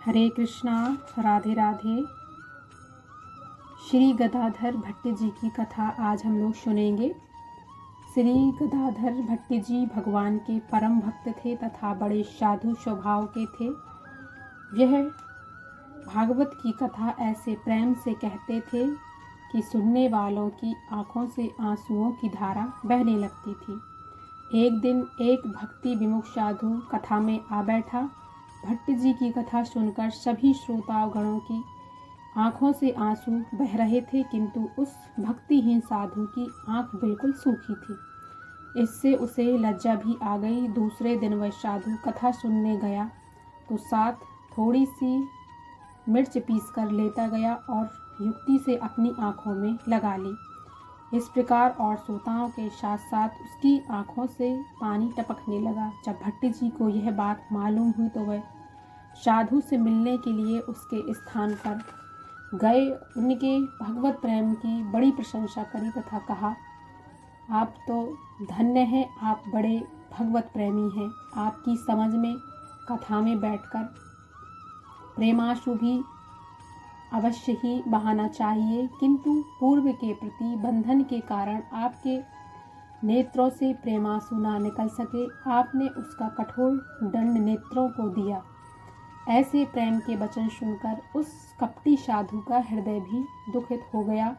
हरे कृष्णा। राधे राधे। श्री गदाधर भट्ट जी की कथा आज हम लोग सुनेंगे। श्री गदाधर भट्ट जी भगवान के परम भक्त थे तथा बड़े साधु स्वभाव के थे। यह भागवत की कथा ऐसे प्रेम से कहते थे कि सुनने वालों की आंखों से आंसुओं की धारा बहने लगती थी। एक दिन एक भक्ति विमुख साधु कथा में आ बैठा। भट्ट जी की कथा सुनकर सभी श्रोतागणों की आंखों से आंसू बह रहे थे, किंतु उस भक्तिहीन साधु की आंख बिल्कुल सूखी थी। इससे उसे लज्जा भी आ गई। दूसरे दिन वह साधु कथा सुनने गया तो साथ थोड़ी सी मिर्च पीसकर लेता गया और युक्ति से अपनी आंखों में लगा ली। इस प्रकार और श्रोताओं के साथ साथ उसकी आंखों से पानी टपकने लगा। जब भट्ट जी को यह बात मालूम हुई तो वह साधु से मिलने के लिए उसके स्थान पर गए। उनके भगवत प्रेम की बड़ी प्रशंसा करी तथा कहा, आप तो धन्य हैं, आप बड़े भगवत प्रेमी हैं। आपकी समझ में कथा में बैठकर प्रेमाशु भी अवश्य ही बहाना चाहिए, किंतु पूर्व के प्रति बंधन के कारण आपके नेत्रों से प्रेमाशु ना निकल सके। आपने उसका कठोर दंड नेत्रों को दिया। ऐसे प्रेम के वचन सुनकर उस कपटी साधु का हृदय भी दुखित हो गया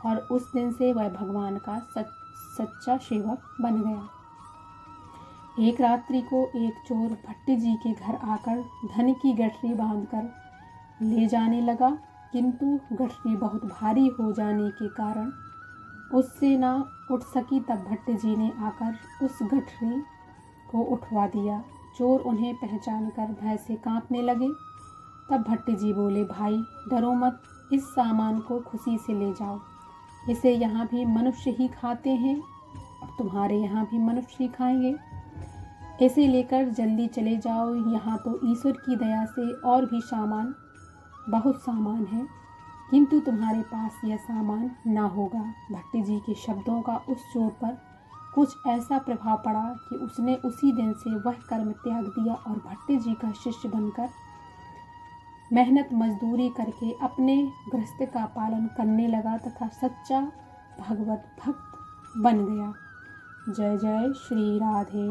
और उस दिन से वह भगवान का सच्चा सेवक बन गया। एक रात्रि को एक चोर भट्ट जी के घर आकर धन की गठरी बांधकर ले जाने लगा, किंतु गठरी बहुत भारी हो जाने के कारण उससे ना उठ सकी। तब भट्ट जी ने आकर उस गठरी को उठवा दिया। चोर उन्हें पहचानकर भय से कांपने लगे। तब भट्ट जी बोले, भाई डरो मत, इस सामान को खुशी से ले जाओ। इसे यहाँ भी मनुष्य ही खाते हैं और तुम्हारे यहाँ भी मनुष्य ही खाएंगे। इसे लेकर जल्दी चले जाओ। यहाँ तो ईश्वर की दया से और भी बहुत सामान है, किंतु तुम्हारे पास यह सामान ना होगा। भट्ट जी के शब्दों का उस चोर पर कुछ ऐसा प्रभाव पड़ा कि उसने उसी दिन से वह कर्म त्याग दिया और भट्ट जी का शिष्य बनकर मेहनत मजदूरी करके अपने गृहस्थ का पालन करने लगा तथा सच्चा भगवत भक्त बन गया। जय जय श्री राधे।